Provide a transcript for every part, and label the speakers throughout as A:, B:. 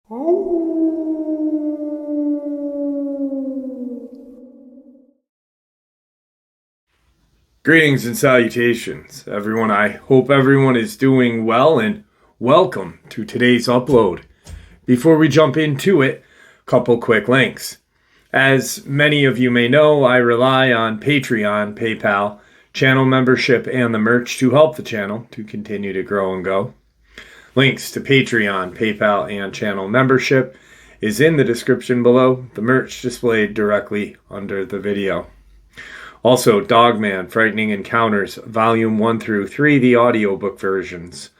A: Greetings and salutations, everyone. I hope everyone is doing well and welcome to today's upload. Before we jump into it, a couple quick links. As many of you may know, I rely on Patreon, PayPal, channel membership, and the merch to help the channel to continue to grow and go. Links to Patreon, PayPal, and channel membership is in the description below, the merch displayed directly under the video. Also, Dogman, Frightening Encounters, Volume 1 through 3, the audiobook versions.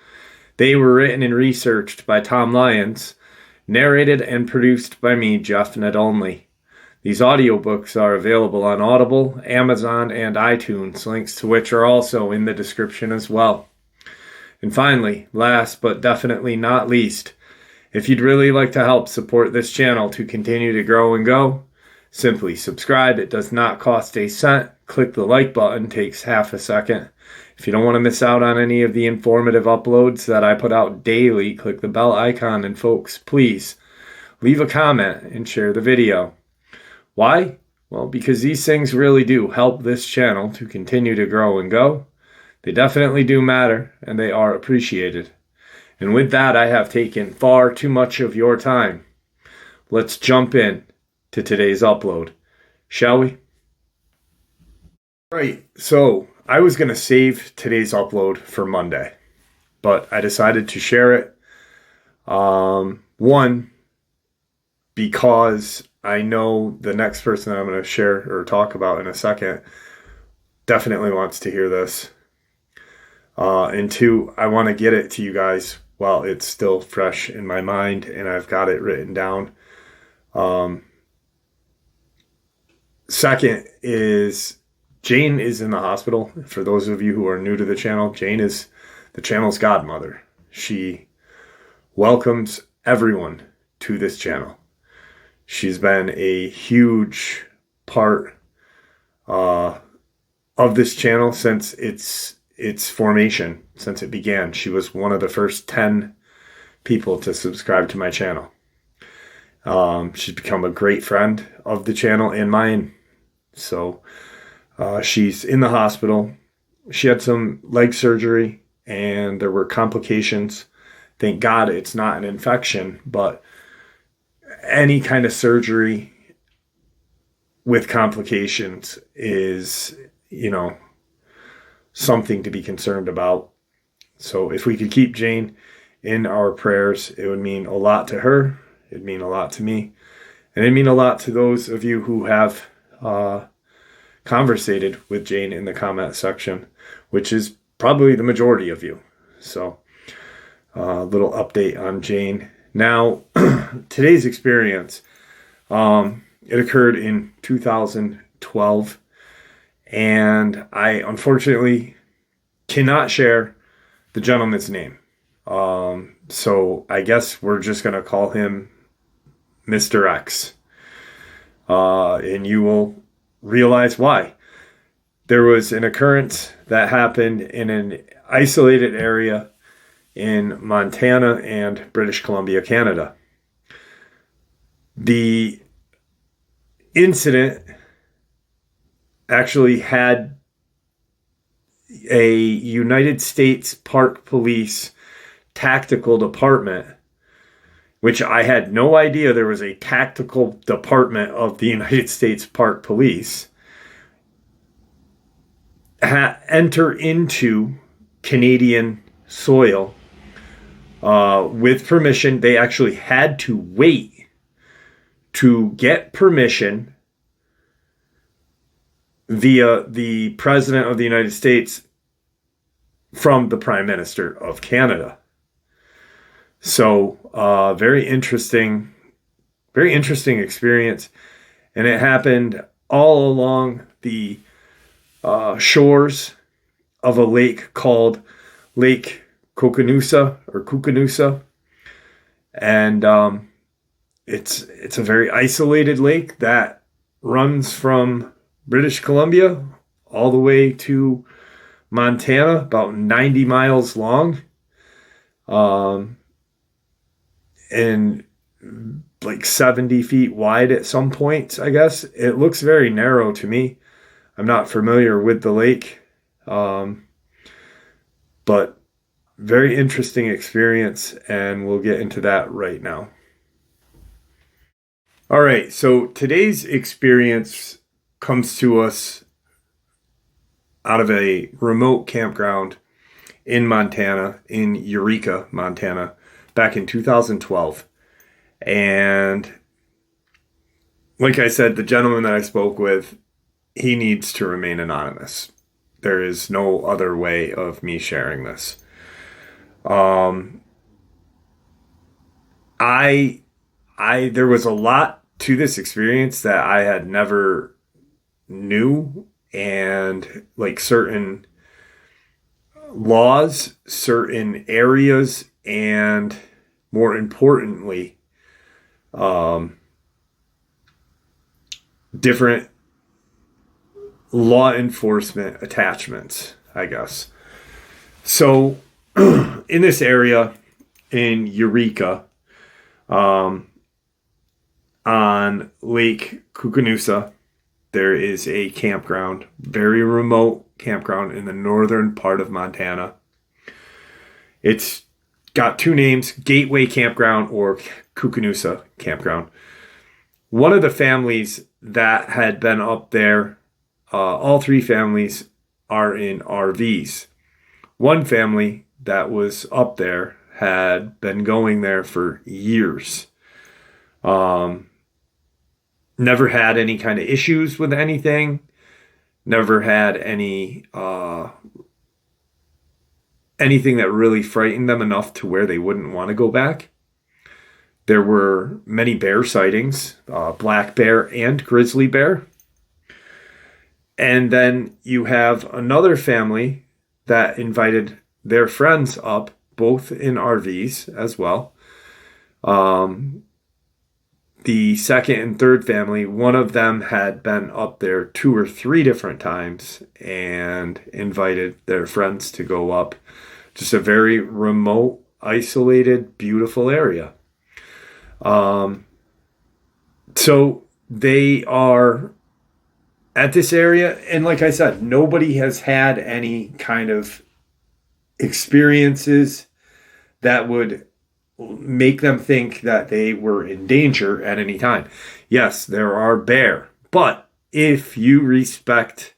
A: They were written and researched by Tom Lyons, narrated and produced by me, Jeff Nedonly. These audiobooks are available on Audible, Amazon, and iTunes, links to which are also in the description as well. And finally, last but definitely not least, if you'd really like to help support this channel to continue to grow and go, simply subscribe. It does not cost a cent. Click the like button, takes half a second. If you don't want to miss out on any of the informative uploads that I put out daily, click the bell icon, and folks, please leave a comment and share the video. Why? Well, because these things really do help this channel to continue to grow and go. They definitely do matter, and they are appreciated. And with that, I have taken far too much of your time. Let's jump in to today's upload, shall we? Right, so I was going to save today's upload for Monday, but I decided to share it. One, because I know the next person that I'm going to share or talk about in a second definitely wants to hear this. And two, I want to get it to you guys while it's still fresh in my mind and I've got it written down. Second is Jane is in the hospital. For those of you who are new to the channel, Jane is the channel's godmother. She welcomes everyone to this channel. She's been a huge part of this channel since its formation, since it began. She was one of the first 10 people to subscribe to my channel. She's become a great friend of the channel and mine. So she's in the hospital. She had some leg surgery and there were complications. Thank God it's not an infection, but any kind of surgery with complications is, something to be concerned about. So if we could keep Jane in our prayers, it would mean a lot to her. It'd mean a lot to me. And it'd mean a lot to those of you who have conversated with Jane in the comment section, which is probably the majority of you. So a little update on Jane. Now, today's experience, it occurred in 2012, and I unfortunately cannot share the gentleman's name. So I guess we're just going to call him Mr. X. And you will realize why. There was an occurrence that happened in an isolated area in Montana and British Columbia, Canada. The incident actually had a United States Park Police tactical department, which I had no idea there was a tactical department of the United States Park Police, enter into Canadian soil with permission. They actually had to wait to get permission via the President of the United States from the Prime Minister of Canada. So very interesting experience. And it happened all along the shores of a lake called Lake Kukanusa. And it's a very isolated lake that runs from British Columbia all the way to Montana, about 90 miles long. And like 70 feet wide at some points, I guess. It looks very narrow to me. I'm not familiar with the lake, but very interesting experience, and we'll get into that right now. All right, so today's experience comes to us out of a remote campground in Montana, in Eureka, Montana, back in 2012. And like I said, the gentleman that I spoke with, he needs to remain anonymous. There is no other way of me sharing this. There was a lot to this experience that I had never knew, and like certain laws, certain areas, and more importantly, different law enforcement attachments, I guess. So in this area in Eureka, on Lake Koocanusa, there is a campground, very remote campground in the northern part of Montana. It's got two names, Gateway Campground or Koocanusa Campground. One of the families that had been up there, all three families are in RVs. One family that was up there had been going there for years. Never had any kind of issues with anything. Never had anything that really frightened them enough to where they wouldn't want to go back. There were many bear sightings, black bear and grizzly bear. And then you have another family that invited their friends up, both in RVs as well. The second and third family, one of them had been up there 2 or 3 different times and invited their friends to go up. Just a very remote, isolated, beautiful area. So they are at this area, and like I said, nobody has had any kind of experiences that would make them think that they were in danger at any time. Yes, there are bear, but if you respect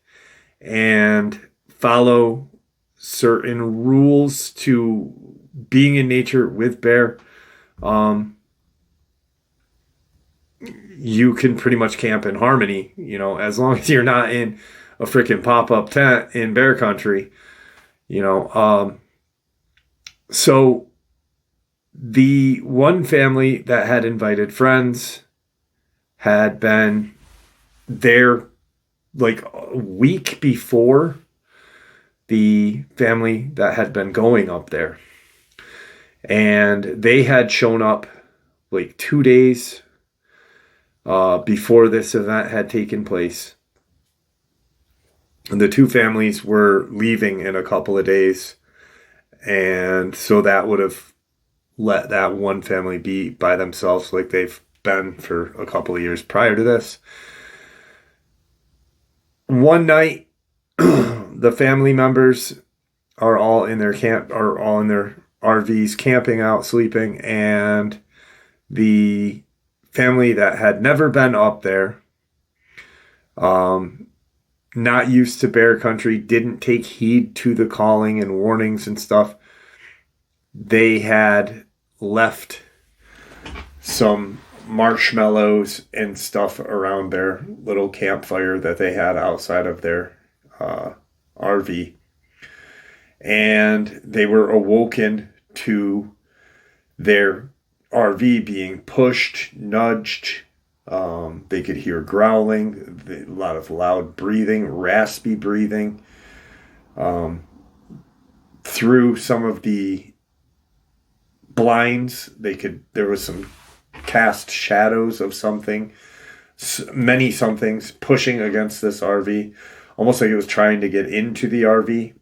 A: and follow certain rules to being in nature with bear, you can pretty much camp in harmony, as long as you're not in a freaking pop-up tent in bear country, so the one family that had invited friends had been there like a week before the family that had been going up there. And they had shown up like 2 days before this event had taken place. And the two families were leaving in a couple of days. And so that would have let that one family be by themselves like they've been for a couple of years prior to this. One night, the family members are all in their RVs, camping out, sleeping, and the family that had never been up there, not used to bear country, didn't take heed to the calling and warnings and stuff. They had left some marshmallows and stuff around their little campfire that they had outside of their RV. And they were awoken to their RV being pushed, nudged. They could hear growling, a lot of loud breathing, raspy breathing. Through some of the blinds, there was some cast shadows of something, many somethings pushing against this RV, almost like it was trying to get into the RV.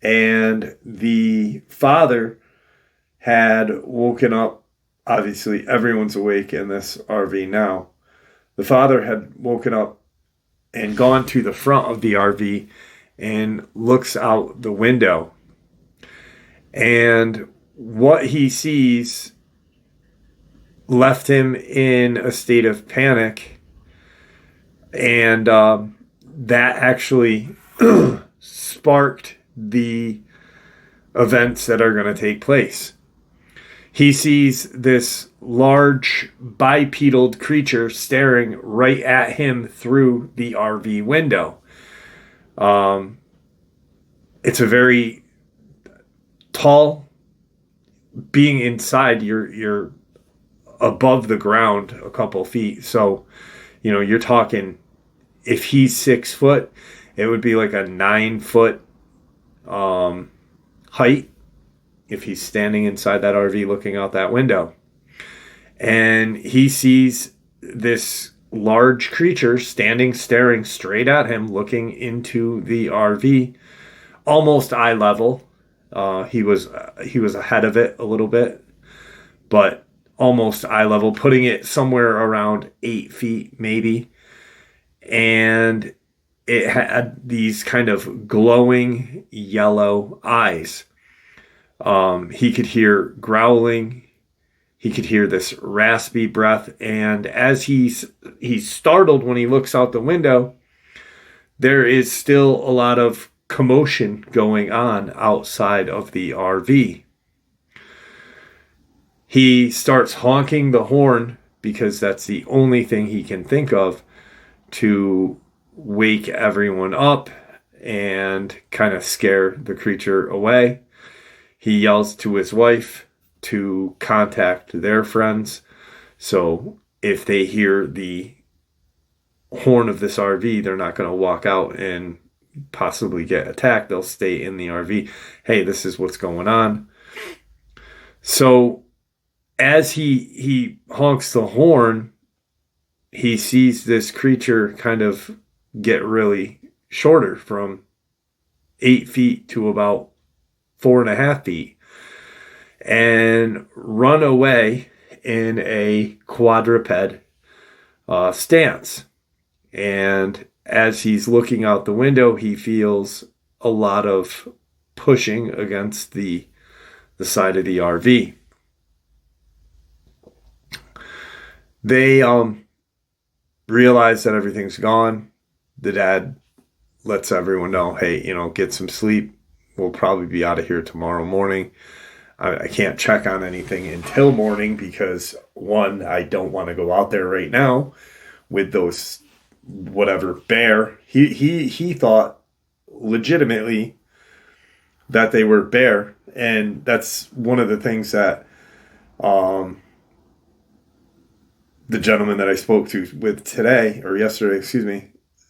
A: And the father had woken up obviously everyone's awake in this RV now. The father had woken up and gone to the front of the RV and looks out the window. And what he sees left him in a state of panic. And that actually sparked the events that are going to take place. He sees this large bipedal creature staring right at him through the RV window. It's a very tall, being inside, you're above the ground a couple feet. So, you're talking, if he's 6 foot, it would be like a 9 foot height if he's standing inside that RV looking out that window. And he sees this large creature staring straight at him, looking into the RV, almost eye level. He was ahead of it a little bit, but almost eye level, putting it somewhere around 8 feet maybe. And it had these kind of glowing yellow eyes. He could hear growling. He could hear this raspy breath. And as he's startled when he looks out the window, there is still a lot of commotion going on outside of the RV. He starts honking the horn because that's the only thing he can think of to wake everyone up and kind of scare the creature away. He yells to his wife to contact their friends. So if they hear the horn of this RV, they're not going to walk out and possibly get attacked. They'll stay in the RV. Hey, this is what's going on. So as he honks the horn, he sees this creature kind of get really shorter, from 8 feet to about 4.5 feet, and run away in a quadruped stance. And as he's looking out the window, he feels a lot of pushing against the side of the RV. They realize that everything's gone. The dad lets everyone know, hey, get some sleep. We'll probably be out of here tomorrow morning. I can't check on anything until morning because, one, I don't want to go out there right now with those whatever bear. He thought legitimately that they were bear, and that's one of the things that the gentleman that I spoke to with today, or yesterday,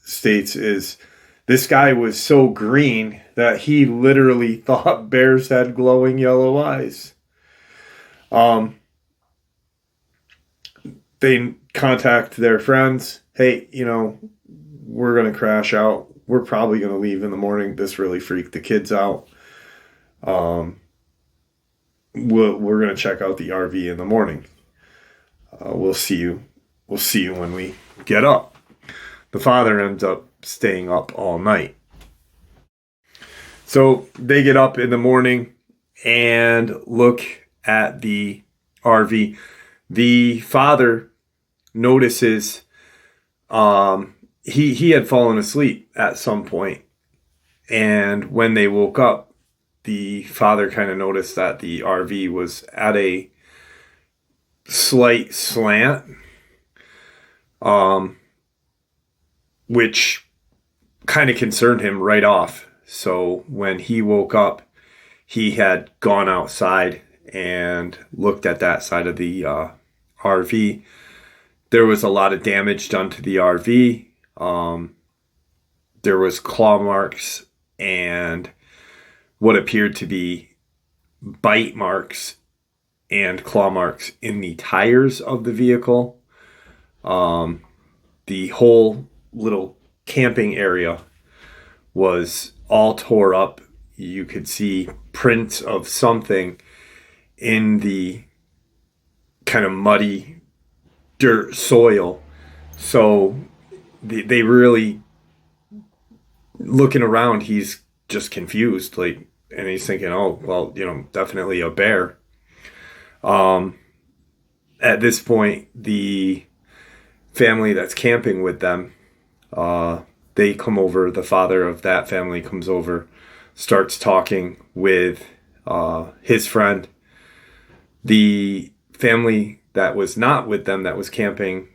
A: states is this guy was so green that he literally thought bears had glowing yellow eyes. They contact their friends. Hey, we're going to crash out. We're probably going to leave in the morning. This really freaked the kids out. We're going to check out the RV in the morning. We'll see you when we get up. The father ends up staying up all night. So they get up in the morning and look at the RV. The father notices he had fallen asleep at some point, and when they woke up, the father kind of noticed that the RV was at a slight slant, which kind of concerned him right off. So when he woke up, he had gone outside and looked at that side of the RV. There was a lot of damage done to the RV. There was claw marks and what appeared to be bite marks and claw marks in the tires of the vehicle. The whole little camping area was all tore up. You could see prints of something in the kind of muddy dirt soil. So they really, looking around, he's just confused, like, and he's thinking, oh, well, definitely a bear. At this point, the family that's camping with them, they come over. The father of that family comes over, starts talking with his friend. The family that was not with them, that was camping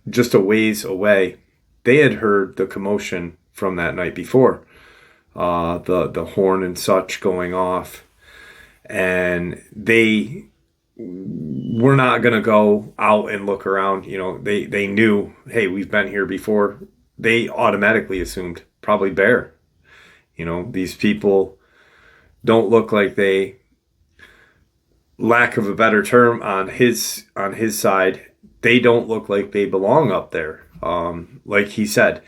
A: just a ways away, they had heard the commotion from that night before, the horn and such going off, and they were not going to go out and look around. They knew, hey, we've been here before. They automatically assumed probably bear. These people don't look like they, lack of a better term, on his side, they don't look like they belong up there. Like he said,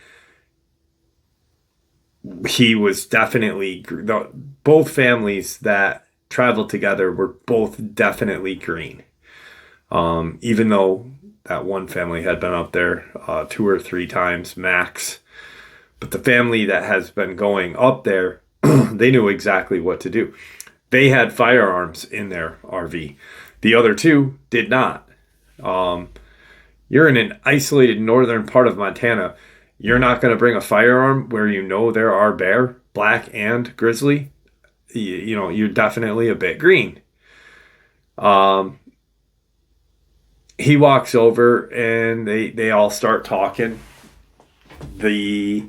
A: he was definitely, both families that traveled together were both definitely green. Even though that one family had been up there 2 or 3 times max. But the family that has been going up there, they knew exactly what to do. They had firearms in their RV. The other 2 did not. You're in an isolated northern part of Montana. You're not going to bring a firearm where there are bear, black and grizzly. You're definitely a bit green. He walks over and they all start talking. The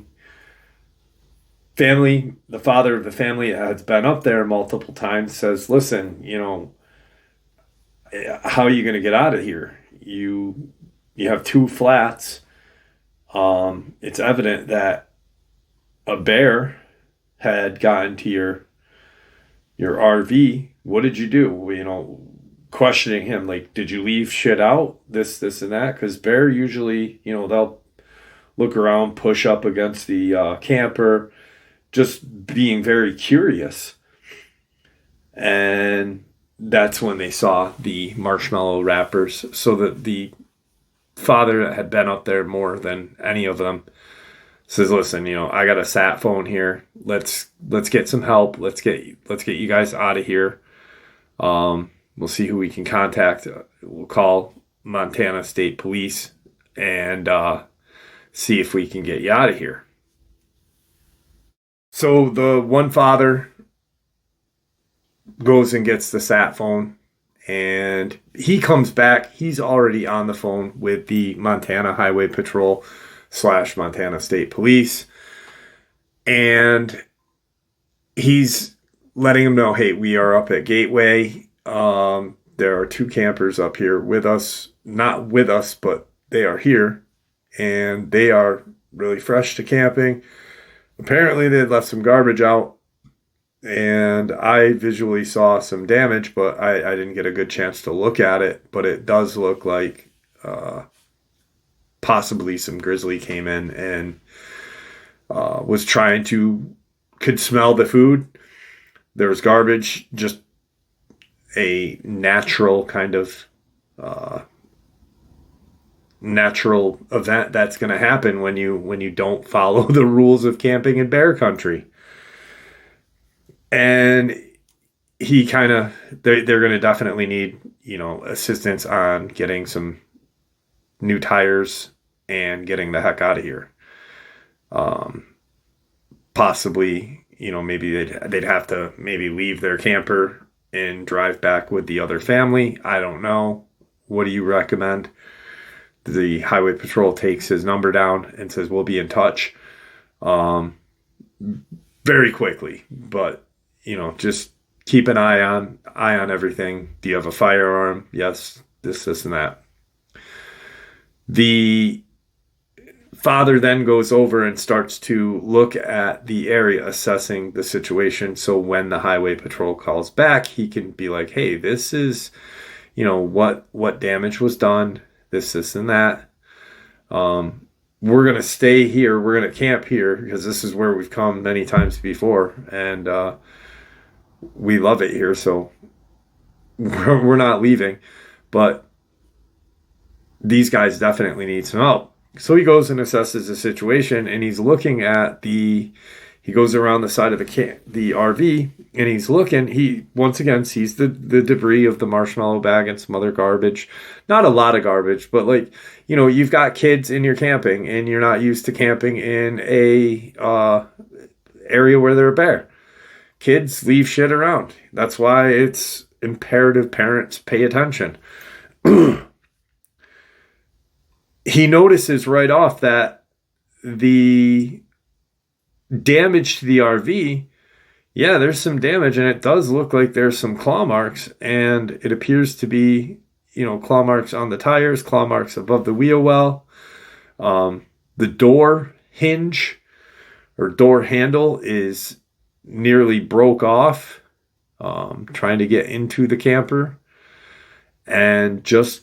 A: family, the father of the family that has been up there multiple times, says, listen, how are you going to get out of here? You have 2 flats. It's evident that a bear had gotten to your RV. What did you do? Questioning him, like, did you leave shit out? This, and that? Because bear usually, they'll look around, push up against the camper, just being very curious. And that's when they saw the marshmallow wrappers. So that the father that had been up there more than any of them says, listen, I got a sat phone here. Let's get some help. Let's get you guys out of here. We'll see who we can contact. We'll call Montana State Police and see if we can get you out of here. So the one father goes and gets the sat phone, and he comes back. He's already on the phone with the Montana Highway Patrol / Montana State Police. And he's letting them know, hey, we are up at Gateway. There are 2 campers up here with us. Not with us, but they are here. And they are really fresh to camping. Apparently they had left some garbage out. And I visually saw some damage, but I didn't get a good chance to look at it. But it does look like possibly some grizzly came in and was could smell the food. There was garbage, just a natural kind of natural event that's going to happen when you don't follow the rules of camping in bear country. And he they're going to definitely need, assistance on getting some new tires and getting the heck out of here. Possibly, maybe they'd have to maybe leave their camper and drive back with the other family. I don't know. What do you recommend? The Highway Patrol takes his number down and says, we'll be in touch very quickly. But, just keep an eye on everything. Do you have a firearm? Yes, this, and that. The father then goes over and starts to look at the area, assessing the situation. So when the Highway Patrol calls back, he can be like, hey, this is, what damage was done, this, and that. We're going to stay here. We're going to camp here because this is where we've come many times before. And we love it here. So we're not leaving. But these guys definitely need some help. So he goes and assesses the situation, and he's looking at he goes around the side of the RV, and he's looking. He once again sees the debris of the marshmallow bag and some other garbage. Not a lot of garbage, but like, you've got kids in your camping, and you're not used to camping in a area where there's a bear. Kids leave shit around. That's why it's imperative parents pay attention. He notices right off that the damage to the RV, yeah, there's some damage, and it does look like there's some claw marks, and it appears to be, claw marks on the tires, claw marks above the wheel well. The door hinge or door handle is nearly broke off, trying to get into the camper, and just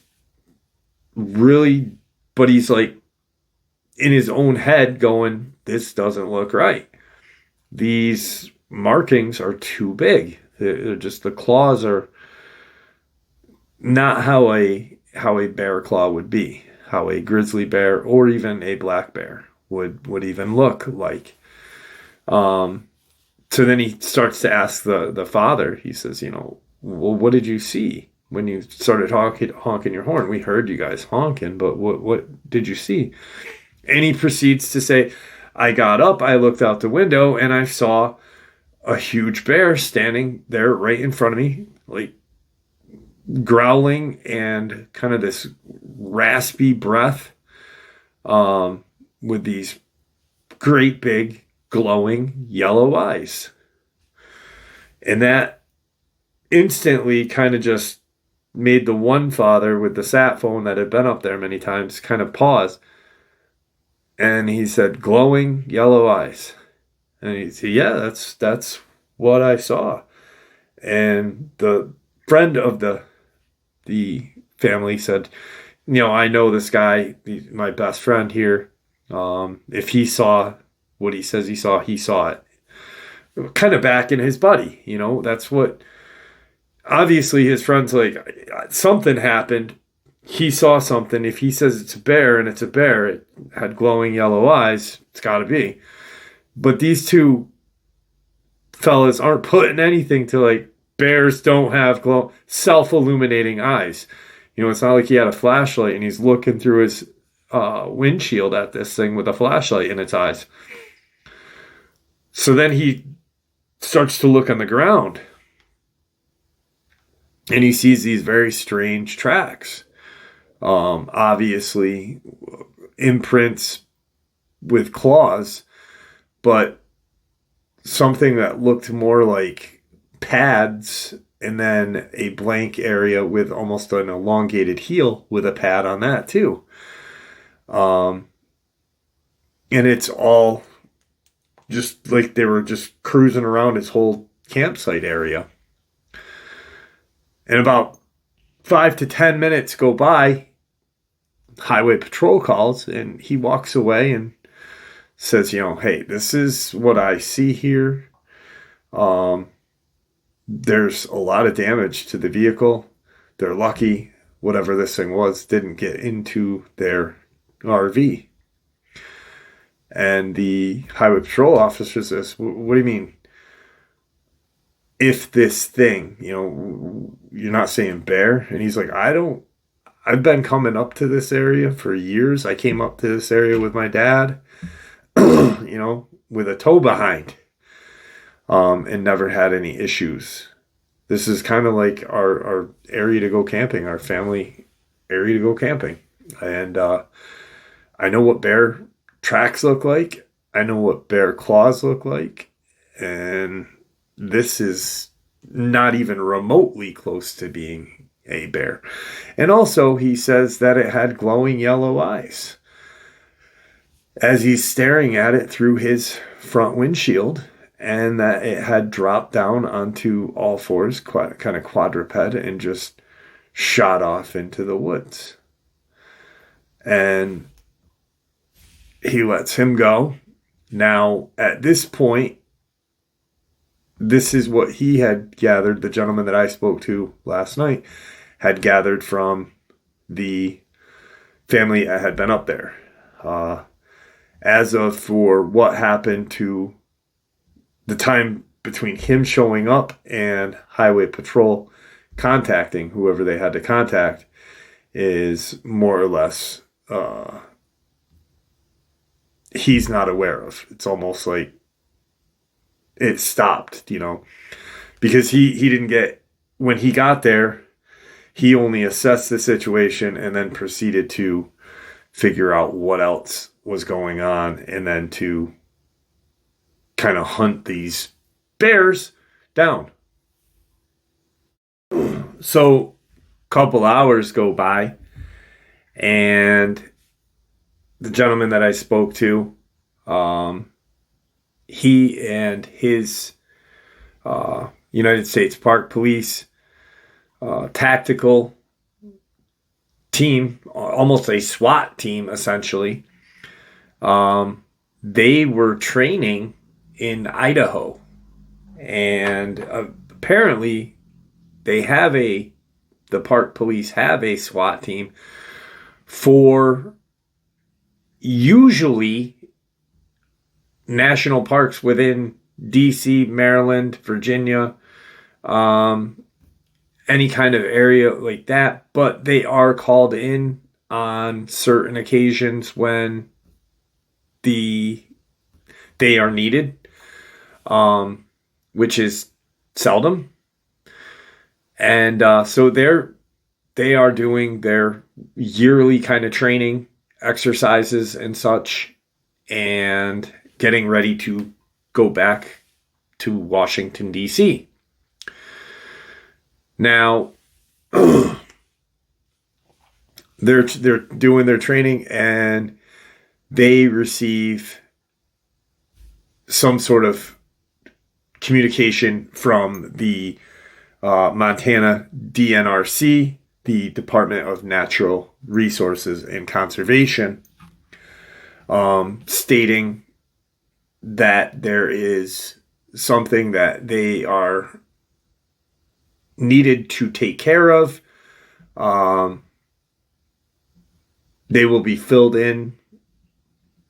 A: really, but he's like in his own head going, this doesn't look right. These markings are too big. They're just, the claws are not how a bear claw would be, how a grizzly bear or even a black bear would even look like. So then he starts to ask the father. He says, well, what did you see when you started honking your horn? We heard you guys honking, but what did you see? And he proceeds to say, I got up, I looked out the window, and I saw a huge bear standing there right in front of me, like growling and kind of this raspy breath, with these great big glowing yellow eyes. And that instantly kind of just made the one father with the sat phone that had been up there many times kind of pause. And he said, glowing yellow eyes. And he said, yeah, that's what I saw. And the friend of the family said, I know this guy, he's my best friend here. If he saw what he says he saw it. Kind of backing his buddy, that's what, obviously his friend's like, something happened. He saw something. If he says it's a bear and it's a bear, it had glowing yellow eyes, it's got to be. But these two fellas aren't putting anything to, like, bears don't have self-illuminating eyes. It's not like he had a flashlight and he's looking through his windshield at this thing with a flashlight in its eyes. So then he starts to look on the ground, and he sees these very strange tracks. Obviously imprints with claws, but something that looked more like pads, and then a blank area with almost an elongated heel with a pad on that too. And it's all just like they were just cruising around his whole campsite area. And about 5 to 10 minutes go by, highway patrol calls, and he walks away and says, hey, this is what I see here. There's a lot of damage to the vehicle. They're lucky whatever this thing was didn't get into their RV. And the highway patrol officer says, what do you mean? If this thing, you're not saying bear? And he's like, I've been coming up to this area for years. I came up to this area with my dad, with a tow behind, and never had any issues. This is kind of like our area to go camping, our family area to go camping. And I know what bear tracks look like. I know what bear claws look like. And this is not even remotely close to being a bear. And also, he says that it had glowing yellow eyes. As he's staring at it through his front windshield, and that it had dropped down onto all fours, kind of quadruped, and just shot off into the woods. And he lets him go. Now, at this point, this is what he had gathered, the gentleman that I spoke to last night had gathered from the family had been up there. As of for what happened to the time between him showing up and Highway Patrol contacting whoever they had to contact is more or less he's not aware of. It's almost like it stopped, because he didn't get, when he got there, he only assessed the situation and then proceeded to figure out what else was going on and then to kind of hunt these bears down. So a couple hours go by and the gentleman that I spoke to, he and his United States Park Police tactical team, almost a SWAT team essentially, they were training in Idaho, and apparently the park police have a SWAT team for usually national parks within DC, Maryland, Virginia, any kind of area like that, but they are called in on certain occasions when they are needed, which is seldom. And so they are doing their yearly kind of training exercises and such, and getting ready to go back to Washington, D.C. Now, they're doing their training and they receive some sort of communication from the Montana DNRC, the Department of Natural Resources and Conservation, stating that there is something that they are needed to take care of. They will be filled in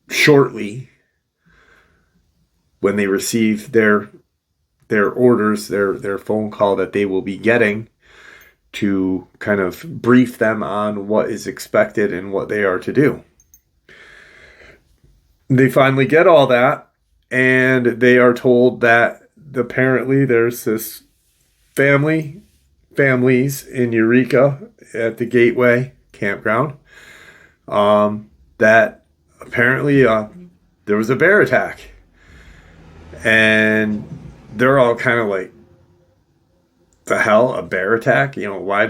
A: shortly when they receive their orders, their phone call that they will be getting to kind of brief them on what is expected and what they are to do. They finally get all that, and they are told that apparently there's this families in Eureka at the Gateway campground, that apparently there was a bear attack, and they're all kind of like, the hell, a bear attack? Why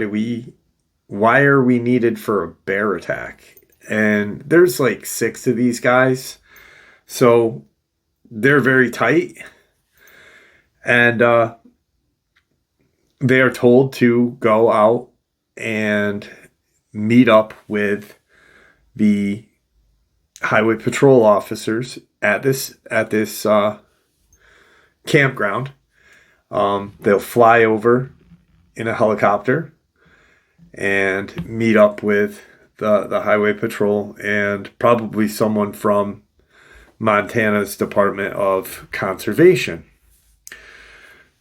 A: are we needed for a bear attack? And there's like 6 of these guys, so they're very tight, and they are told to go out and meet up with the highway patrol officers at this campground. They'll fly over in a helicopter and meet up with the highway patrol and probably someone from Montana's Department of Conservation.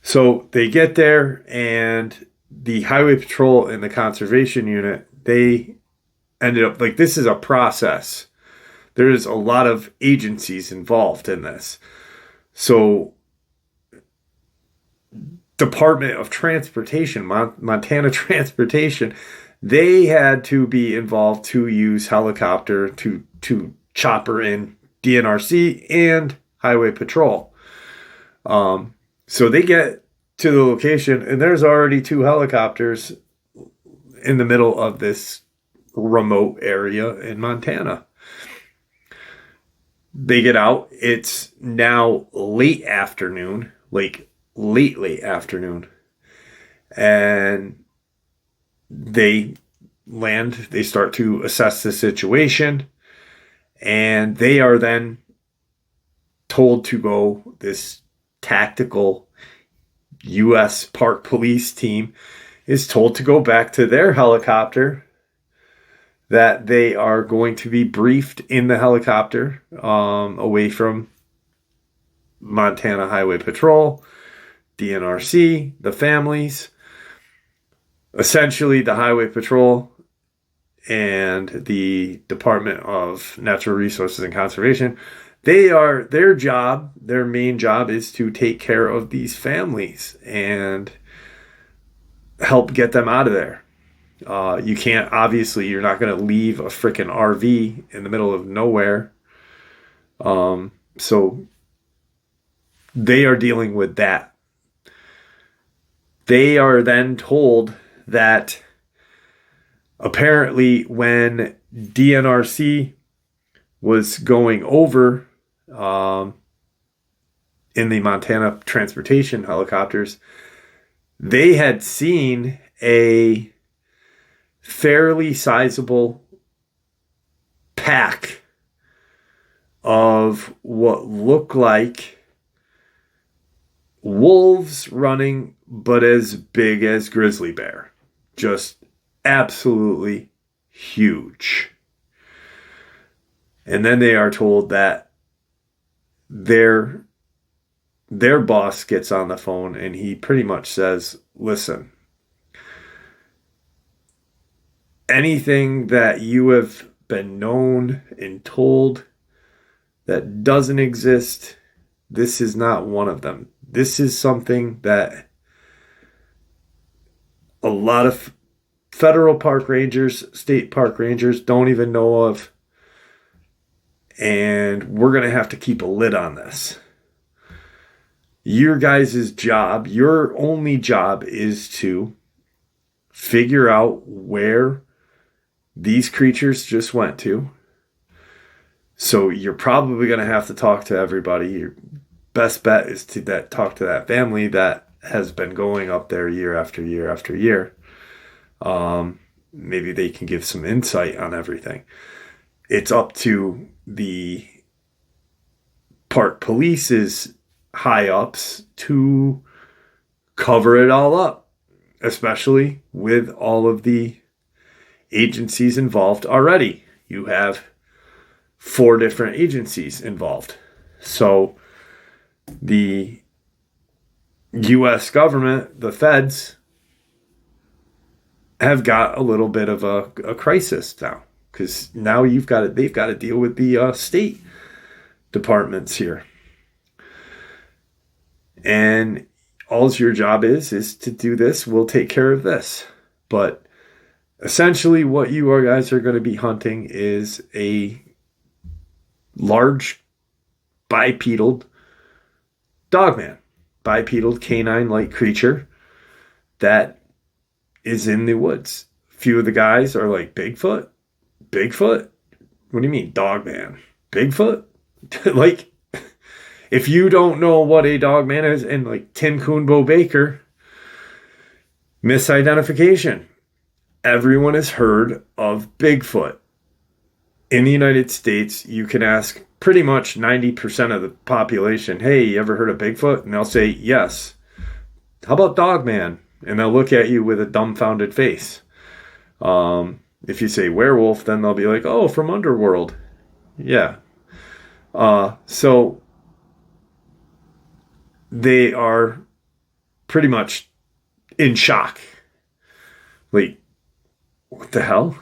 A: So they get there, and the highway patrol and the conservation unit, they ended up, like, this is a process. There's a lot of agencies involved in this. So Department of Transportation, Montana Transportation, they had to be involved to use helicopter to chopper in DNRC and highway patrol. So they get to the location, and there's already 2 helicopters in the middle of this remote area in Montana. They get out. It's now late afternoon, like late afternoon. And they land. They start to assess the situation. And they are then told to go, this tactical U.S. Park Police team is told to go back to their helicopter that they are going to be briefed in the helicopter away from Montana Highway Patrol, DNRC, the families. Essentially, the Highway Patrol and the Department of Natural Resources and Conservation, their main job is to take care of these families and help get them out of there. You're not going to leave a freaking RV in the middle of nowhere. So they are dealing with that. They are then told that apparently when DNRC was going over in the Montana transportation helicopters, they had seen a fairly sizable pack of what looked like wolves running, but as big as grizzly bear. Just absolutely huge. And then they are told that their boss gets on the phone and he pretty much says, listen, anything that you have been known and told that doesn't exist, this is not one of them. This is something that a lot of federal park rangers, state park rangers don't even know of. And we're going to have to keep a lid on this. Your guys' job, your only job is to figure out where these creatures just went to. So you're probably going to have to talk to everybody. Your best bet is to talk to that family that has been going up there year after year after year. Maybe they can give some insight on everything. It's up to the park police's high-ups to cover it all up, especially with all of the agencies involved already. You have 4 different agencies involved. So the U.S. government, the feds, have got a little bit of a crisis now, because now they've got to deal with the state departments here. And all your job is to do this. We'll take care of this. But essentially what you guys are going to be hunting is a large bipedal dogman, bipedal canine-like creature that is in the woods. A few of the guys are like, Bigfoot? Bigfoot? What do you mean, dogman? Bigfoot? Like, if you don't know what a dogman is, and like Tim Coonbo Baker, misidentification. Everyone has heard of Bigfoot. In the United States, you can ask pretty much 90% of the population, hey, you ever heard of Bigfoot? And they'll say, yes. How about Dogman? And they'll look at you with a dumbfounded face. If you say werewolf, then they'll be like, oh, from Underworld. Yeah. So they are pretty much in shock. Like, what the hell?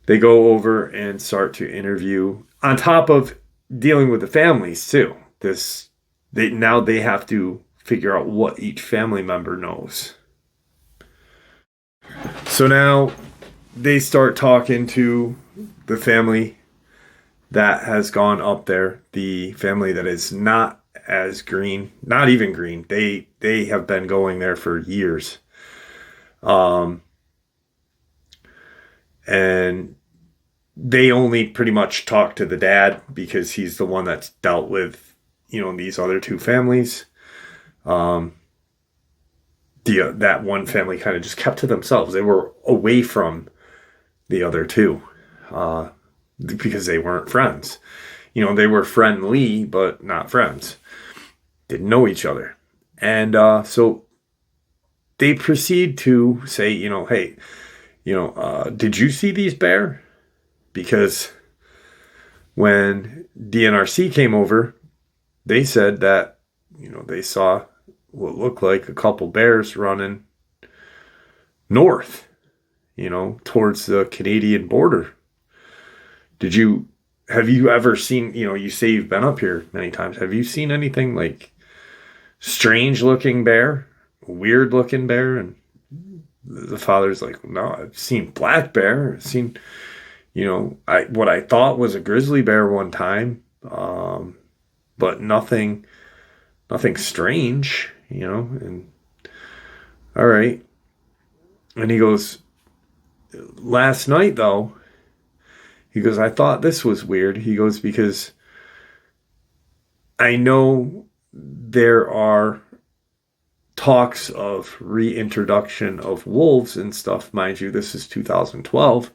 A: They go over and start to interview, on top of dealing with the families too. They have to figure out what each family member knows. So now they start talking to the family that has gone up there, the family that is not as green, not even green. They have been going there for years. And they only pretty much talk to the dad because he's the one that's dealt with, these other 2 families. That one family kind of just kept to themselves. They were away from the other 2 because they weren't friends. They were friendly, but not friends. Didn't know each other. And so they proceed to say, hey, Did you see these bear? Because when DNRC came over, they said that, they saw what looked like a couple bears running north, towards the Canadian border. Have you ever seen, you say you've been up here many times. Have you seen anything like strange looking bear, weird looking bear? And the father's like, no, I've seen black bear. I've seen, what I thought was a grizzly bear one time. But nothing strange, and all right. And he goes, last night though, he goes, I thought this was weird. He goes, because I know there are talks of reintroduction of wolves and stuff. Mind you, this is 2012.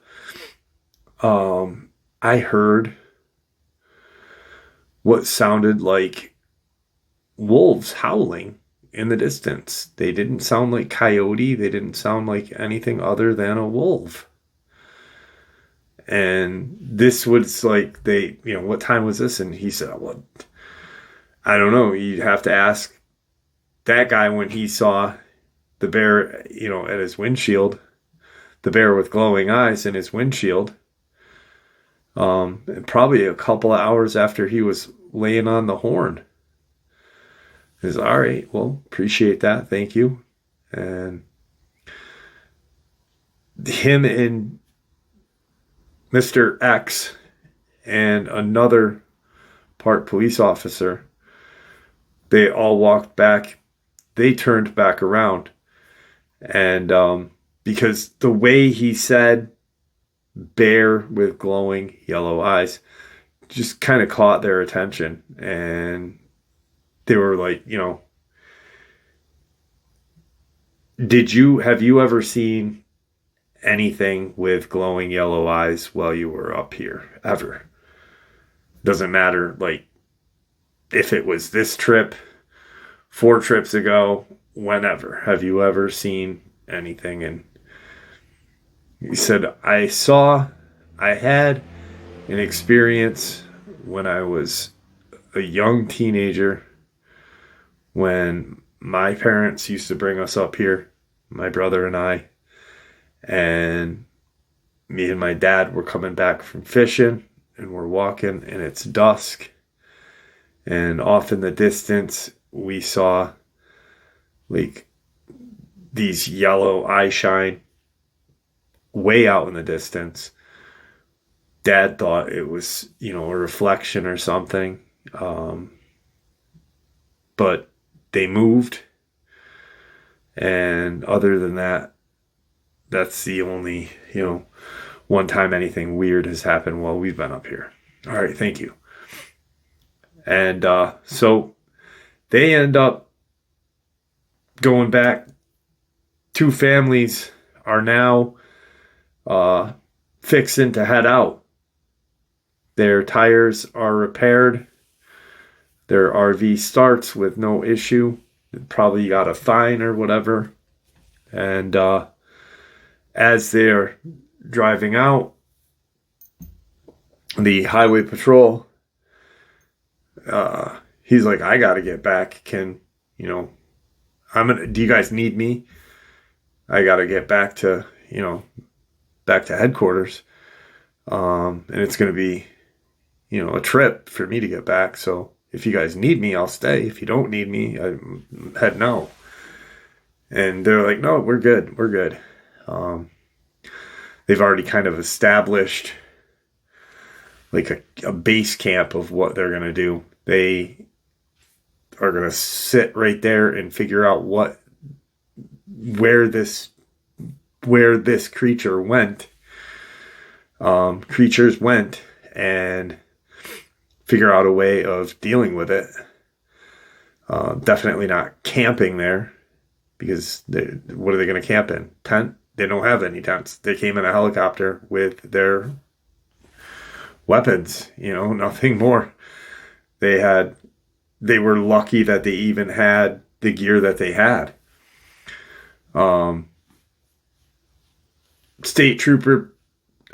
A: I heard what sounded like wolves howling in the distance. They didn't sound like coyote. They didn't sound like anything other than a wolf. And this was like, what time was this? And he said, well, I don't know. You'd have to ask that guy when he saw the bear, at his windshield, the bear with glowing eyes in his windshield. And probably a couple of hours after he was laying on the horn. He's all right. Well, appreciate that. Thank you. And him and Mr. X and another park police officer, they all walked back. They turned back around. And because the way he said bear with glowing yellow eyes just kind of caught their attention. And they were like, have you ever seen anything with glowing yellow eyes while you were up here? Ever? Doesn't matter, like, if it was this trip, 4 trips ago, whenever. Have you ever seen anything? And he said, I had an experience when I was a young teenager, when my parents used to bring us up here, my brother and I, and me and my dad were coming back from fishing, and we're walking, and it's dusk, and off in the distance we saw like these yellow eye shine way out in the distance. Dad thought it was, a reflection or something, but they moved, and other than that, that's the only, one time anything weird has happened while we've been up here. All right, thank you. And so they end up going back. 2 families are now fixing to head out. Their tires are repaired. Their RV starts with no issue. Probably got a fine or whatever. And as they're driving out, the highway patrol, he's like, I gotta get back. Do you guys need me? I gotta get back to headquarters. And it's gonna be, a trip for me to get back. So if you guys need me, I'll stay. If you don't need me, I'm heading out. And they're like, no, we're good. We're good. They've already kind of established like a base camp of what they're going to do. They are going to sit right there and figure out where this creature went. Creatures went, and figure out a way of dealing with it. Definitely not camping there, because what are they going to camp in? Tent? They don't have any tents. They came in a helicopter with their weapons, nothing more. They were lucky that they even had the gear that they had. State trooper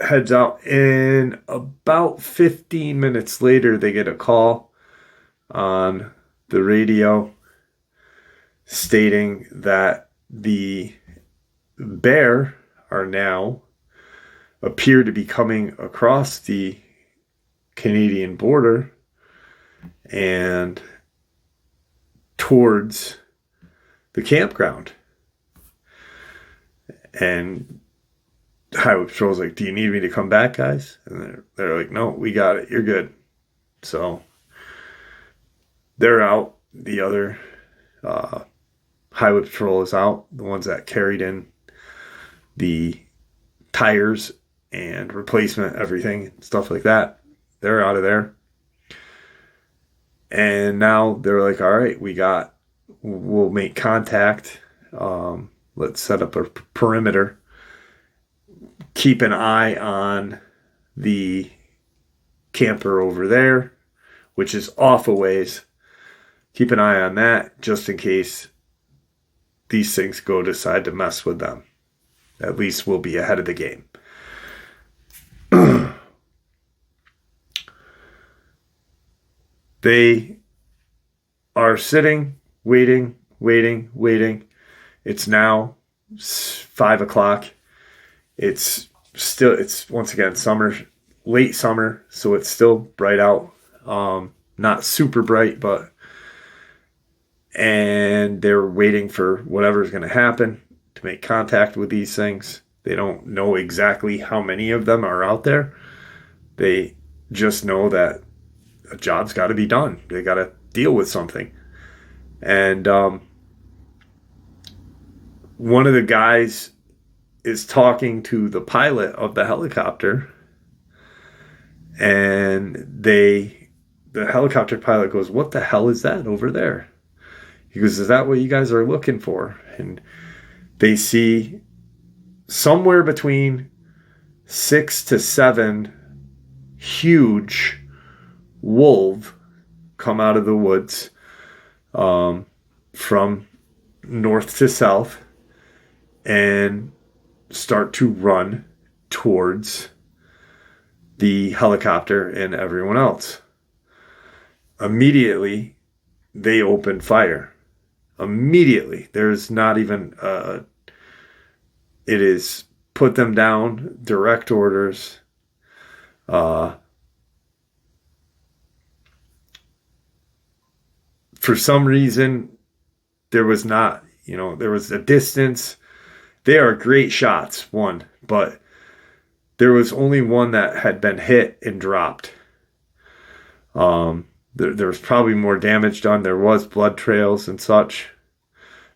A: heads out, and about 15 minutes later, they get a call on the radio stating that the bear are now appear to be coming across the Canadian border and towards the campground. And Highway Patrol's like, do you need me to come back, guys? And they're like, no, we got it. You're good. So they're out. The other Highway Patrol is out. The ones that carried in the tires and replacement, everything, stuff like that. They're out of there. And now they're like, all right, we'll make contact. Let's set up a perimeter. Keep an eye on the camper over there, which is off a ways. Keep an eye on that just in case these things decide to mess with them. At least we'll be ahead of the game. They are sitting, waiting. It's now 5 o'clock. It's once again summer, late summer, so it's still bright out. Not super bright, and they're waiting for whatever's going to happen to make contact with these things. They don't know exactly how many of them are out there. They just know that a job's got to be done. They got to deal with something. And one of the guys is talking to the pilot of the helicopter, and the helicopter pilot goes, "What the hell is that over there?" He goes, "Is that what you guys are looking for?" And they see somewhere between 6 to 7 huge wolves come out of the woods from north to south and start to run towards the helicopter and everyone else. Immediately, they open fire. Immediately. There's not even it is put them down, direct orders. For some reason, there was not, there was a distance. They are great shots, but there was only one that had been hit and dropped. There was probably more damage done. There was blood trails and such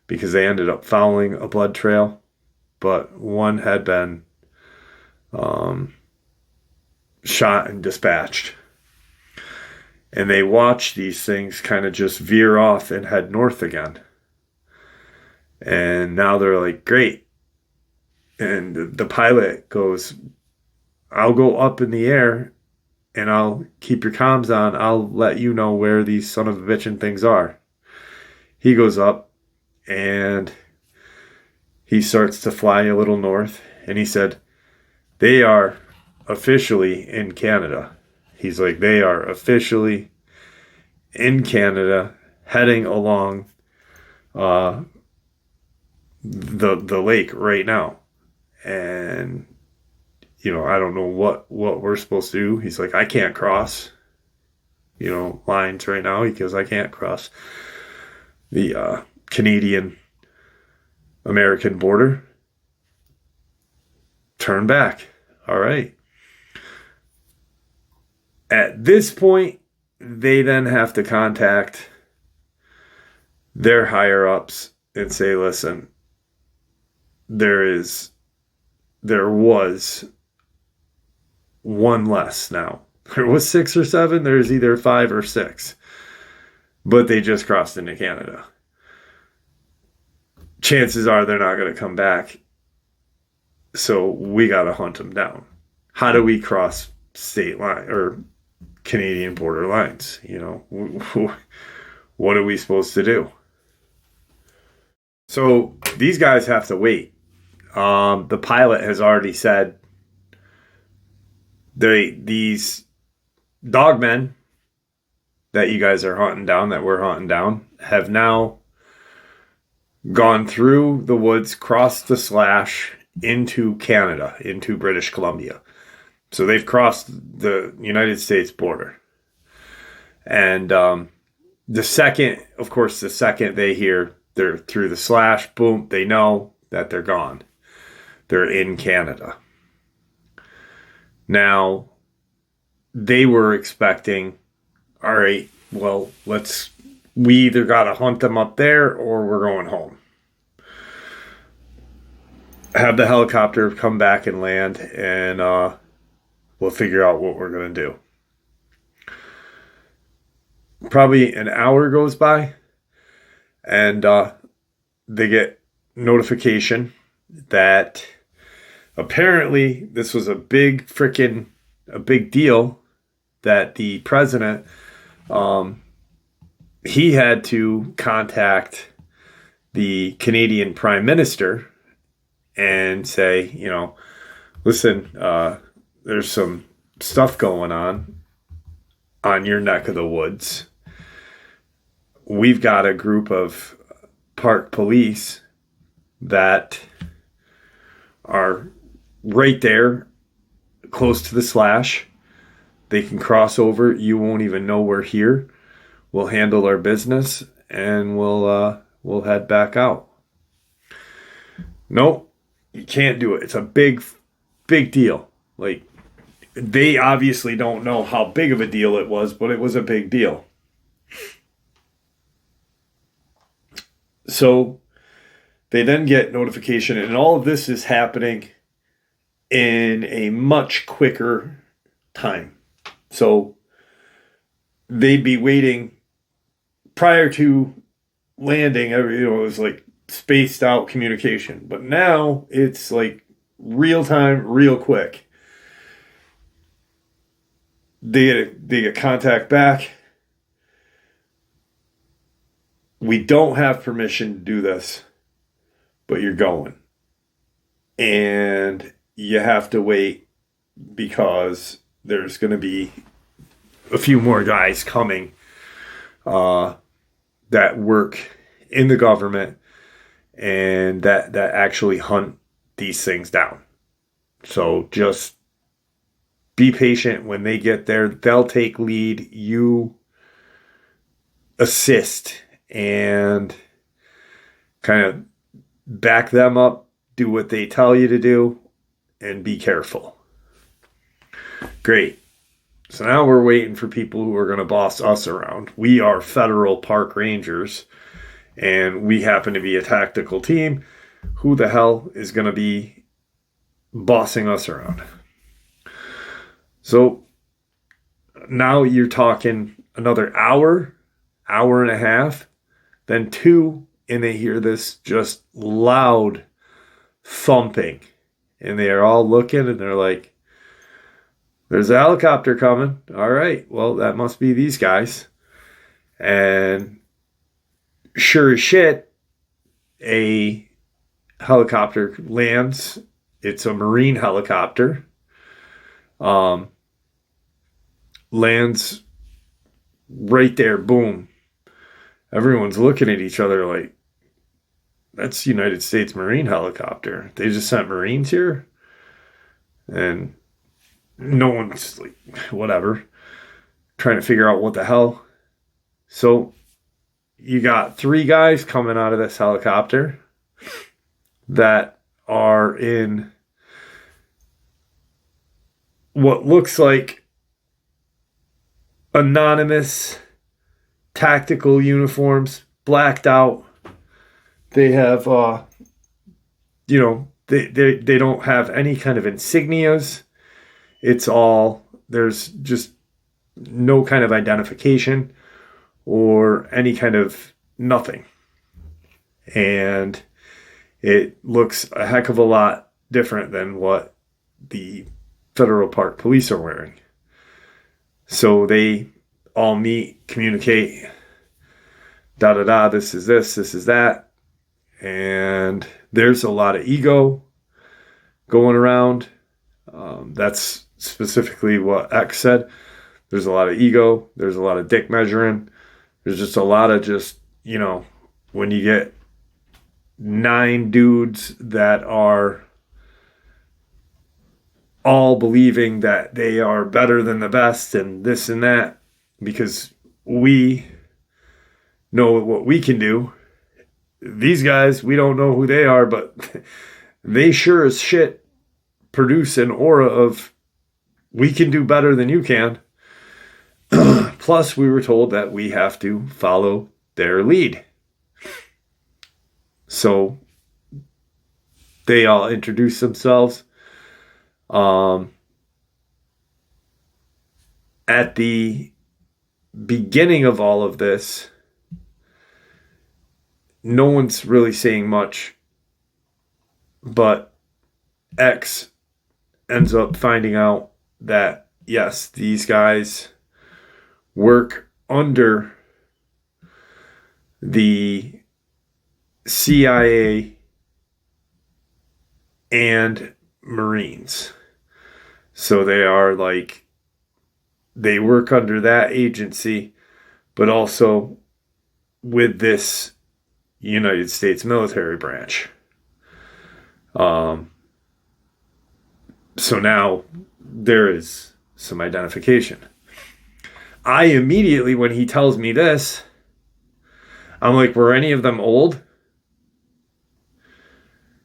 A: because they ended up fouling a blood trail. But one had been shot and dispatched. And they watch these things kind of just veer off and head north again. And now they're like, great. And the pilot goes, "I'll go up in the air and I'll keep your comms on. I'll let you know where these son of a bitchin' things are." He goes up and he starts to fly a little north. And he said, "They are officially in Canada." He's like, "They are officially in Canada, heading along the lake right now." And I don't know what we're supposed to do. He's like, "I can't cross lines right now because I can't cross the Canadian American border. Turn back." All right. At this point, they then have to contact their higher ups and say, "Listen, there was one less now. There was 6 or 7. There's either 5 or 6. But they just crossed into Canada. Chances are they're not going to come back. So we got to hunt them down. How do we cross state line or Canadian border lines? What are we supposed to do?" So these guys have to wait. The pilot has already said these dogmen that you guys are hunting down, that we're hunting down, have now gone through the woods, crossed the slash into Canada, into British Columbia. So they've crossed the United States border. And the second they hear they're through the slash, boom, they know that they're gone. They're in Canada. Now, they were expecting, all right, well, we either got to hunt them up there or we're going home. Have the helicopter come back and land, and we'll figure out what we're going to do. Probably an hour goes by, and they get notification that apparently this was a big deal, that the president, he had to contact the Canadian Prime Minister and say, listen, there's some stuff going on your neck of the woods. We've got a group of park police that are right there, close to the slash. They can cross over. You won't even know we're here. We'll handle our business, and we'll head back out. Nope, you can't do it. It's a big deal. Like, they obviously don't know how big of a deal it was, but it was a big deal. So they then get notification, and all of this is happening in a much quicker time. So they'd be waiting prior to landing. It was like spaced out communication, but now it's like real time, real quick. They get contact back. We don't have permission to do this, but you're going. And you have to wait because there's going to be a few more guys coming that work in the government and that actually hunt these things down. So just be patient. When they get there, they'll take lead. You assist and kind of back them up, do what they tell you to do, and be careful. Great. So now we're waiting for people who are going to boss us around. We are federal park rangers, and we happen to be a tactical team. Who the hell is going to be bossing us around? So now you're talking another hour and a half, then 2, and they hear this just loud thumping. And they are all looking, and they're like, there's a helicopter coming. All right, well, that must be these guys. And sure as shit, a helicopter lands. It's a Marine helicopter. Lands right there, boom. Everyone's looking at each other like, that's United States Marine helicopter. They just sent Marines here? And no one's like, whatever, trying to figure out what the hell. So you got 3 guys coming out of this helicopter that are in what looks like anonymous tactical uniforms, blacked out. They have, they don't have any kind of insignias. It's all, there's just no kind of identification or any kind of nothing. And it looks a heck of a lot different than what the federal park police are wearing. So they all meet, communicate, this is this is that. And there's a lot of ego. going around. That's specifically what X said. There's a lot of ego. There's a lot of dick measuring. There's just a lot of when you get 9 dudes that are all believing that they are better than the best and this and that because we know what we can do. These guys, we don't know who they are, but they sure as shit produce an aura of we can do better than you can. Plus, we were told that we have to follow their lead. So they all introduce themselves. At the beginning of all of this, no one's really saying much, but X ends up finding out that, yes, these guys work under the CIA and Marines. So they are they work under that agency, but also with this United States military branch. So now there is some identification. I immediately, when he tells me this, I'm like, were any of them old?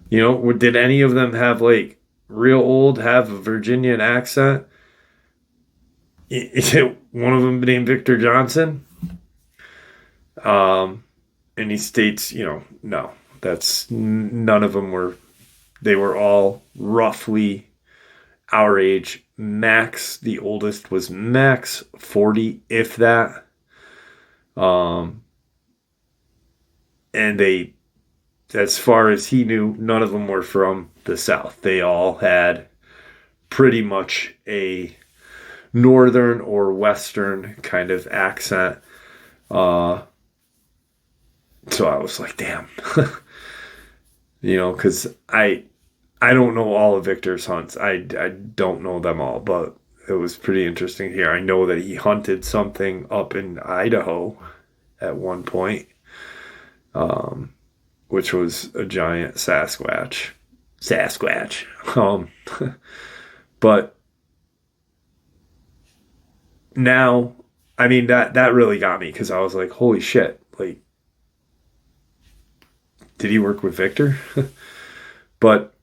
A: Did any of them have real old, have a Virginian accent? Is it one of them named Victor Johnson? And he states, no, that's none of them were. They were all roughly our age. Max, the oldest was max 40, if that. And they, as far as he knew, none of them were from the South. They all had pretty much a northern or western kind of accent. So I was like, damn. Because I don't know all of Victor's hunts. I don't know them all, but it was pretty interesting here. I know that he hunted something up in Idaho at one point, which was a giant Sasquatch. But now, that really got me because I was like, holy shit, did he work with Victor? But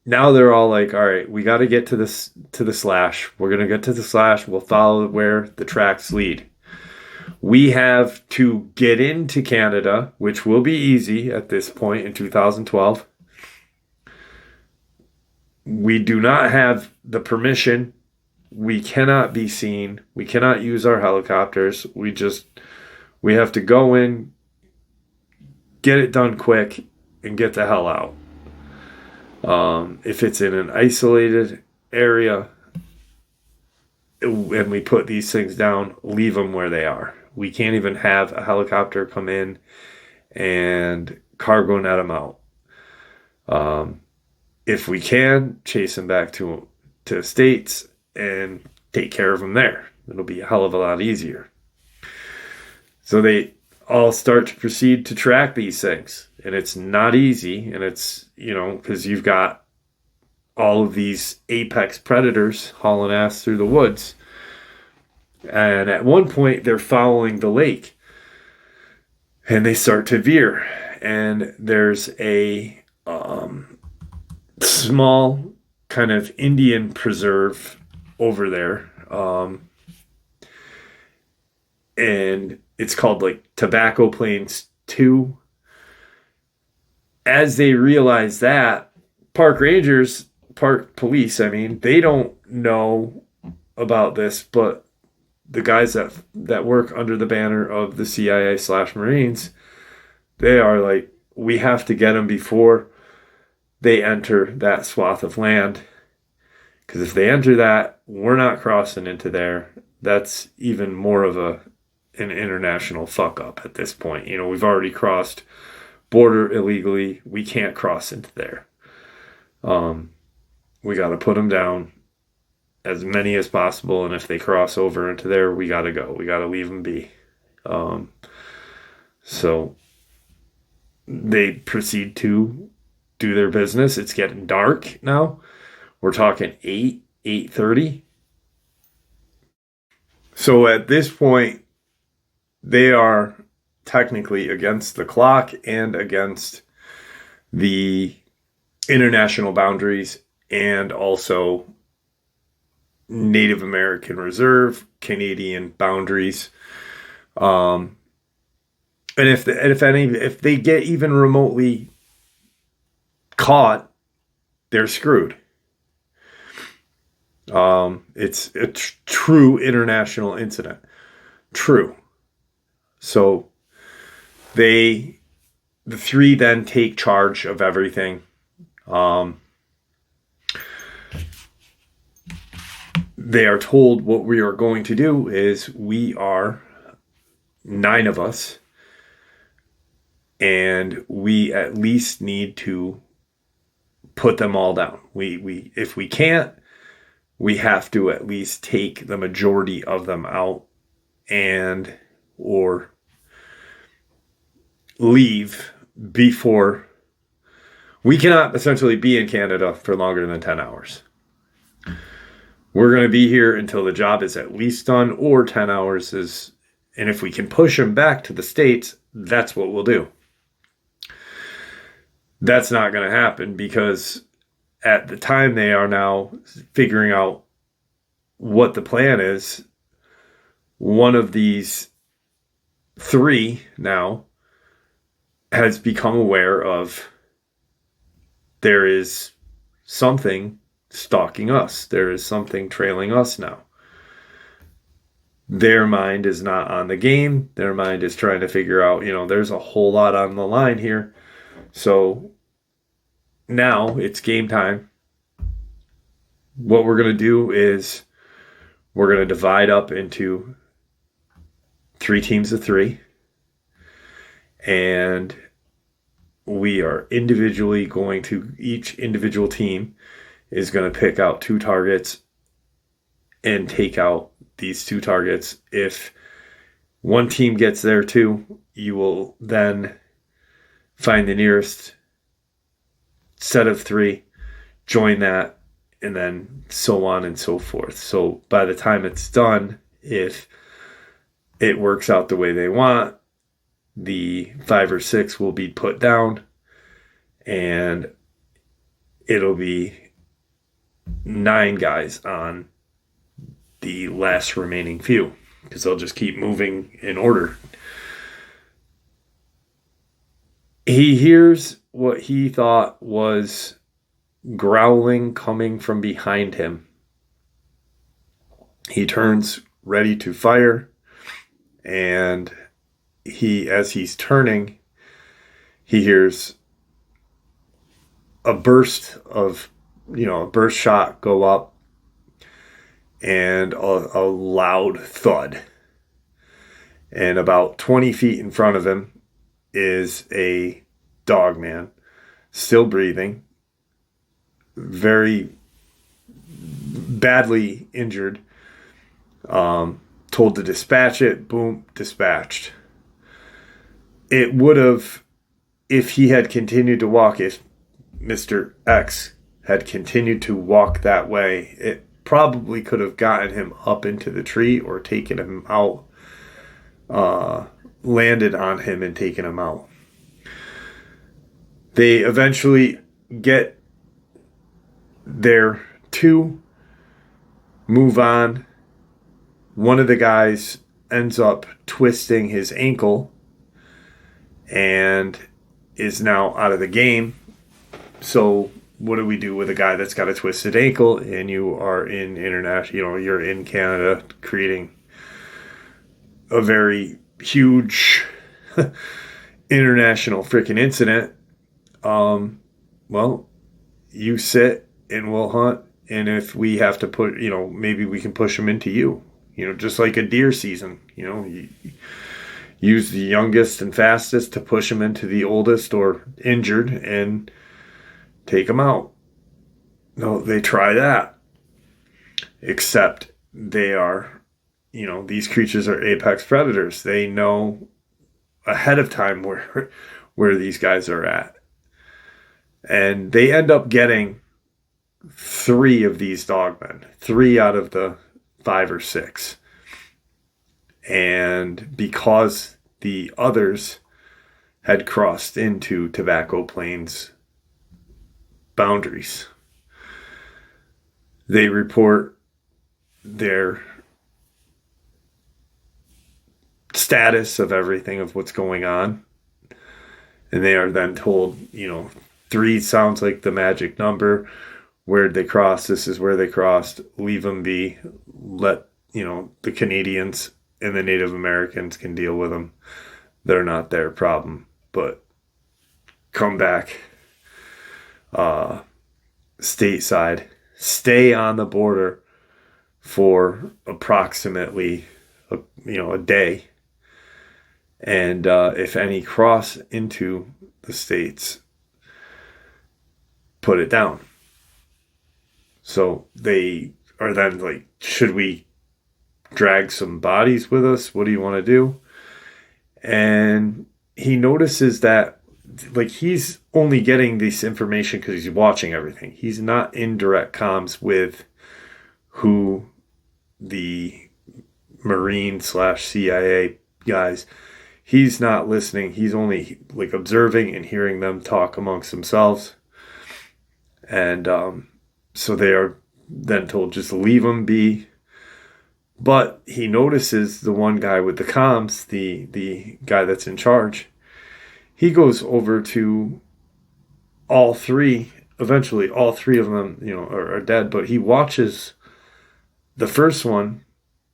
A: now they're all like, all right, we got to get to the slash. We're going to get to the slash. We'll follow where the tracks lead. We have to get into Canada, which will be easy at this point in 2012. We do not have the permission. We cannot be seen. We cannot use our helicopters. We have to go in, get it done quick, and get the hell out. If it's in an isolated area and we put these things down, leave them where they are. We can't even have a helicopter come in and cargo net them out. If we can, chase them back to the States and take care of them there. It'll be a hell of a lot easier. So they all start to proceed to track these things. And it's not easy. And it's, because you've got all of these apex predators hauling ass through the woods. And at one point, they're following the lake. And they start to veer. And there's a small kind of Indian preserve over there. And it's called Tobacco Plains 2. As they realize that, park police, they don't know about this, but the guys that work under the banner of the CIA/Marines, they are like, we have to get them before they enter that swath of land. Because if they enter that, we're not crossing into there. That's even more of an international fuck up at this point. We've already crossed border illegally. We can't cross into there. we got to put them down, as many as possible. And if they cross over into there, we got to go. We got to leave them be. So they proceed to do their business. It's getting dark now. We're talking 8:30. So at this point, they are technically against the clock and against the international boundaries and also Native American Reserve, Canadian boundaries. And if they get even remotely caught, they're screwed. It's a true international incident. True. So the three then take charge of everything. They are told what we are going to do is we are 9 of us, and we at least need to put them all down. We if we can't, we have to at least take the majority of them out and or leave before we cannot essentially be in Canada for longer than 10 hours. We're going to be here until the job is at least done, or 10 hours is, and if we can push them back to the States, that's what we'll do. That's not going to happen because at the time they are now figuring out what the plan is. One of these 3 now has become aware of there is something stalking us. There is something trailing us now. Their mind is not on the game. Their mind is trying to figure out, there's a whole lot on the line here. So now it's game time. What we're going to do is we're going to divide up into 3 teams of 3. And we are individually going to, each individual team is going to pick out 2 targets and take out these 2 targets. If one team gets there too, you will then find the nearest set of 3, join that, and then so on and so forth. So by the time it's done, if it works out the way they want, the 5 or 6 will be put down, and it'll be 9 guys on the last remaining few, because they'll just keep moving in order. He hears what he thought was growling coming from behind him. He turns ready to fire, and as he's turning, he hears a burst shot go up and a loud thud. And about 20 feet in front of him is a Dogman, still breathing, very badly injured. Told to dispatch it. Boom, dispatched. It would have, if he had continued to walk, if Mr. X had continued to walk that way, it probably could have gotten him up into the tree or taken him out, landed on him and taken him out. They eventually get their 2, move on. One of the guys ends up twisting his ankle and is now out of the game. So what do we do with a guy that's got a twisted ankle and you are in international, you're in Canada, creating a very huge international freaking incident? Well, you sit and we'll hunt, and if we have to put, maybe we can push them into you, just like a deer season, you use the youngest and fastest to push them into the oldest or injured and take them out. No, they try that. Except they are, these creatures are apex predators. They know ahead of time where these guys are at. And they end up getting 3 of these dogmen, 3 out of the 5 or 6. And because the others had crossed into Tobacco Plains boundaries, they report their status of everything, of what's going on. And they are then told, 3 sounds like the magic number. Where'd they cross? This is where they crossed. Leave them be. Let, the Canadians and the Native Americans can deal with them. They're not their problem. But come back stateside. Stay on the border for approximately a day. And if any cross into the States, put it down. So they are then like, should we drag some bodies with us? What do you want to do? And he notices that he's only getting this information because he's watching everything. He's not in direct comms with who the Marine/CIA guys. He's not listening. He's only observing and hearing them talk amongst themselves. And so they are then told, just leave them be. But he notices the one guy with the comms, the guy that's in charge. He goes over to all 3. Eventually, all 3 of them, are dead. But he watches the first one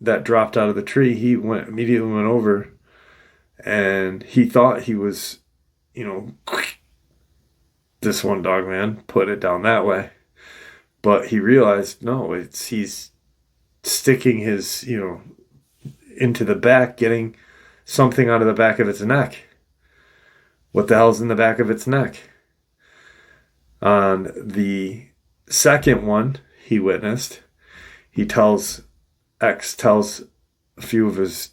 A: that dropped out of the tree. He immediately went over. And he thought he was, this one dogman put it down that way. But he realized, no, he's sticking his, into the back, getting something out of the back of its neck. What the hell's in the back of its neck? On the second one he witnessed, X tells a few of his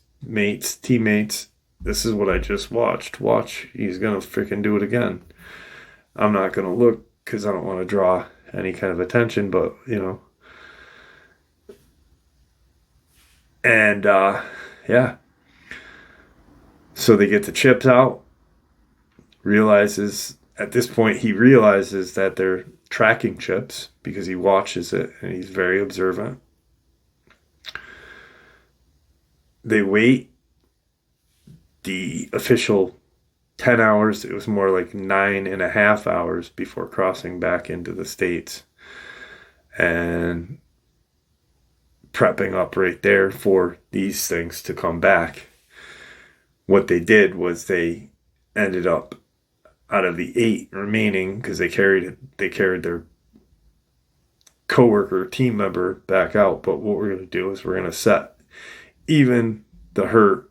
A: teammates, this is what I just watched. Watch, he's going to freaking do it again. I'm not going to look because I don't want to draw any kind of attention, but, And, yeah. So they get the chips out. At this point, he realizes that they're tracking chips because he watches it and he's very observant. They wait the official 10 hours. It was more like 9.5 hours before crossing back into the States and prepping up right there for these things to come back. What they did was they ended up, out of the 8 remaining, because they carried their coworker, team member back out. But what we're going to do is we're going to set even the hurt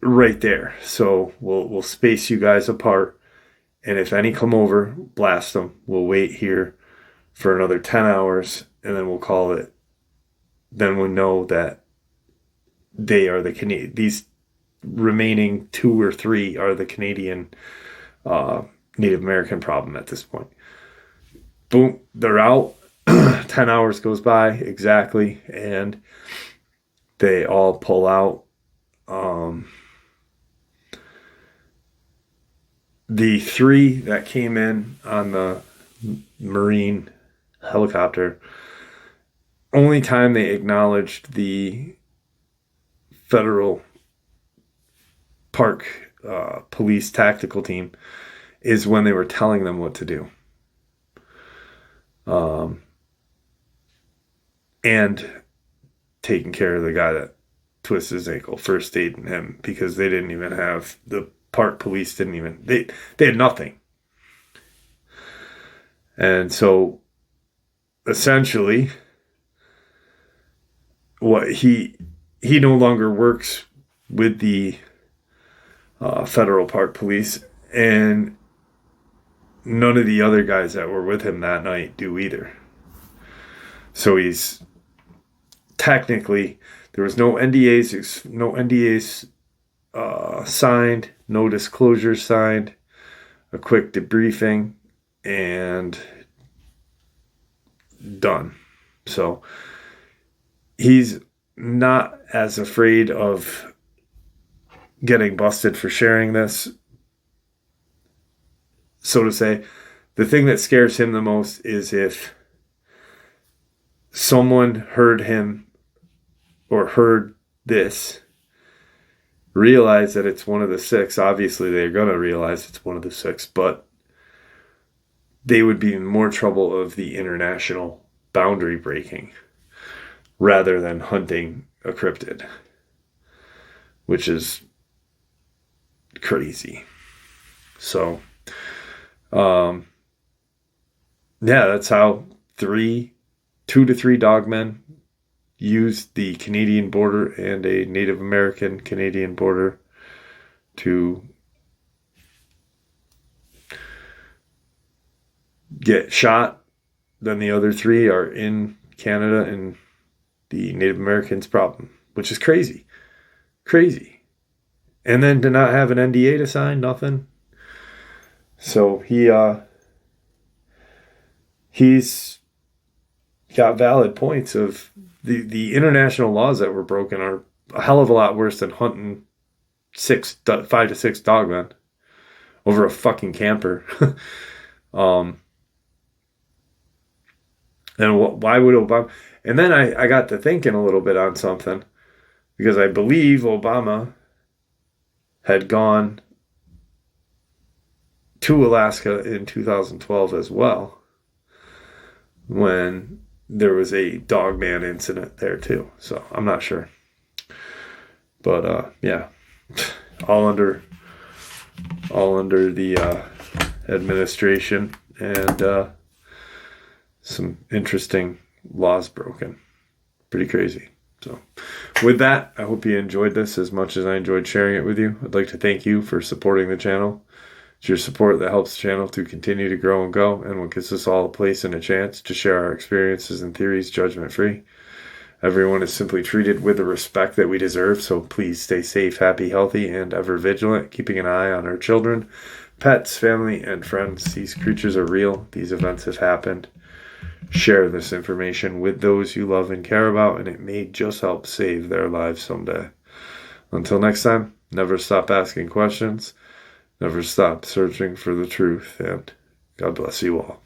A: right there. So we'll space you guys apart, and if any come over, blast them. We'll wait here for another 10 hours, and then we'll call it. Then we'll know that they are the Canadian. These remaining 2 or 3 are the Canadian Native American problem at this point. Boom, they're out. 10 hours goes by exactly, and they all pull out. The 3 that came in on the Marine helicopter, only time they acknowledged the federal park police tactical team is when they were telling them what to do. And taking care of the guy that twisted his ankle, first aiding him, because they didn't even have, the park police didn't even, they had nothing. And so essentially what he no longer works with the federal park police, and none of the other guys that were with him that night do either. So he's technically, there was no NDAs signed, no disclosures signed, a quick debriefing, and done. So he's not as afraid of getting busted for sharing this, so to say. The thing that scares him the most is if someone heard him or heard this, realize that it's one of the six. Obviously, they're going to realize it's one of the six, but they would be in more trouble of the international boundary breaking rather than hunting a cryptid, which is crazy. So, yeah, that's how 2 to 3 dogmen used the Canadian border and a Native American Canadian border to get shot. Then the other 3 are in Canada, and the Native Americans' problem, which is crazy. Crazy. And then to not have an NDA to sign, nothing. So he's got valid points of the international laws that were broken are a hell of a lot worse than hunting 5 to 6 dogmen over a fucking camper. And why would Obama? And then I got to thinking a little bit on something, because I believe Obama had gone to Alaska in 2012 as well, when there was a dogman incident there too. So I'm not sure. But yeah, all under the administration, and some interesting laws broken. Pretty crazy. So with that, I hope you enjoyed this as much as I enjoyed sharing it with you. I'd like to thank you for supporting the channel. It's your support that helps the channel to continue to grow and go, and what gives us all a place and a chance to share our experiences and theories judgment-free. Everyone is simply treated with the respect that we deserve, so please stay safe, happy, healthy, and ever vigilant, keeping an eye on our children, pets, family, and friends. These creatures are real. These events have happened. Share this information with those you love and care about, and it may just help save their lives someday. Until next time, never stop asking questions, never stop searching for the truth, and God bless you all.